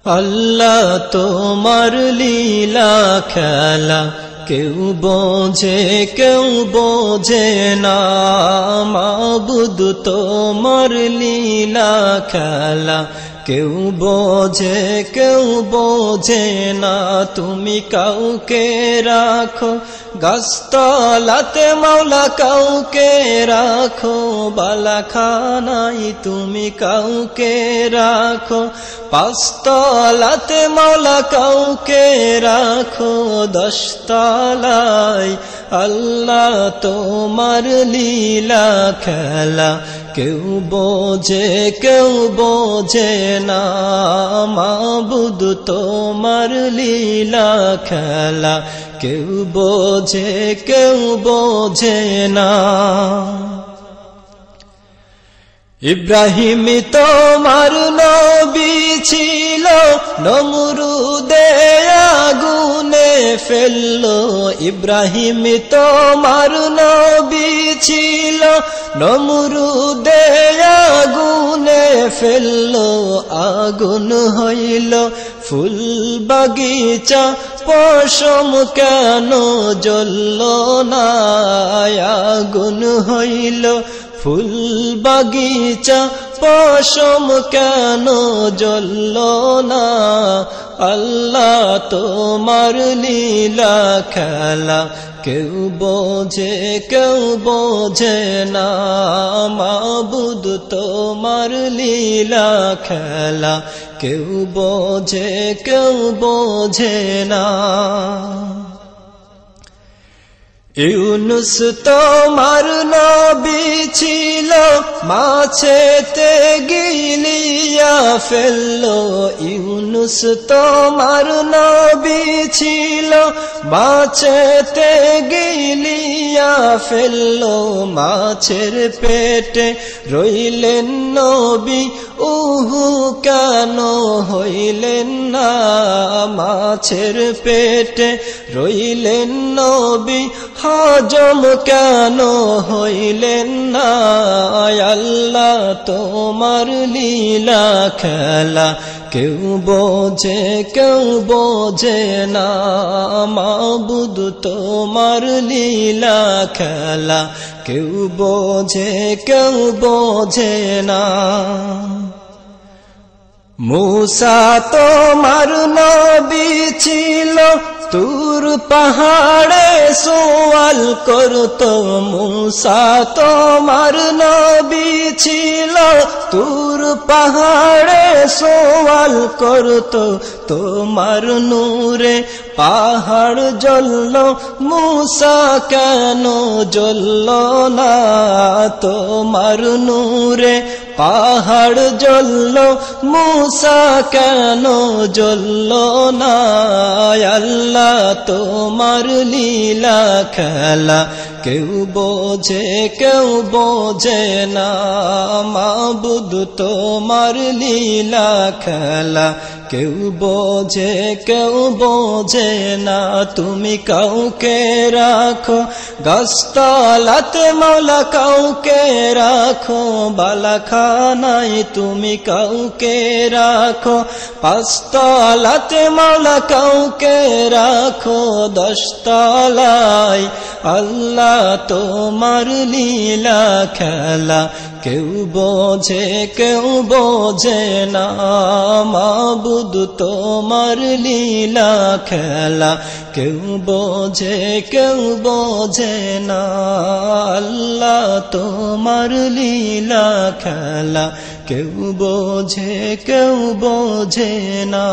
আল্লাহ তোমার লীলা খেলা কেউ বোঝে না মাবুদ তোমার লীলা খেলা কেউ বোঝে না তুমি কাউকে রাখো গাছতলাতে মাওলা কাউকে রাখো বালাখানাই তুমি কাউকে রাখো পাঁচতলাতে মাওলা কাউকে রাখো দশতলায় আল্লাহ তোমার লীলা খেলা কেউ বোঝে না মাবুদ তোমার লীলা খেলা কেউ বোঝে না ইব্রাহিম তোমার নবী ছিল নমরুদে আগুনে ফেললো ইব্রাহিম তোমার নবী ছিল নমরুদে আগুনে ফেললো আগুন হইল ফুল বাগিচা পশম কেন জ্বলল না আগুন হইল ফুল বাগিচা পশম কেন জ্বলল না আল্লাহ তোমার লীলা খেলা কেউ বোঝে না মাবুদ তোমার লীলা খেলা কেউ বোঝে না ইউনুস তোমার নবী ছিল মাছেতে গিলিয়া ফেললো ইউনুস তোমার নবী ছিল মাছেতে গিলিয়া ফেললো মাছের পেটে রইলেন নবী উহু কেন হইলেন না মাছের পেটে রইলেন নবী হজম কেন হইলেন না আল্লাহ তোমার লীলা খেলা কেউ বোঝে না মাবুদ তোমার লীলা খেলা কেউ বোঝে না মূসা তোমার নবী ছিল তুর পাহাড়ে সওয়াল করতো মূসা তোমার নবী ছিল তুর পাহাড়ে সওয়াল করতো তোমার নূরে পাহাড় জ্বলল মূসা কেন জ্বলল না তোমার নূরে পাহাড় জ্বলল মূসা কেন জ্বলল না আল্লাহ তোমার লীলা খেলা কেউ বোঝে না মাবুদ তোমার লীলা খেলা কেউ বোঝে না তুমি কাউকে রাখো গাছতলাতে মাওলা কাউকে রাখো বালাখানাই তুমি কাউকে রাখো পাঁচতলাতে মাওলা কাউকে রাখো দশতলায় আল্লাহ তোমার লীলা খেলা কেউ বোঝে না মাবুদ তোমার লীলা খেলা কেউ বোঝে না আল্লাহ তোমার লীলা খেলা কেউ বোঝে না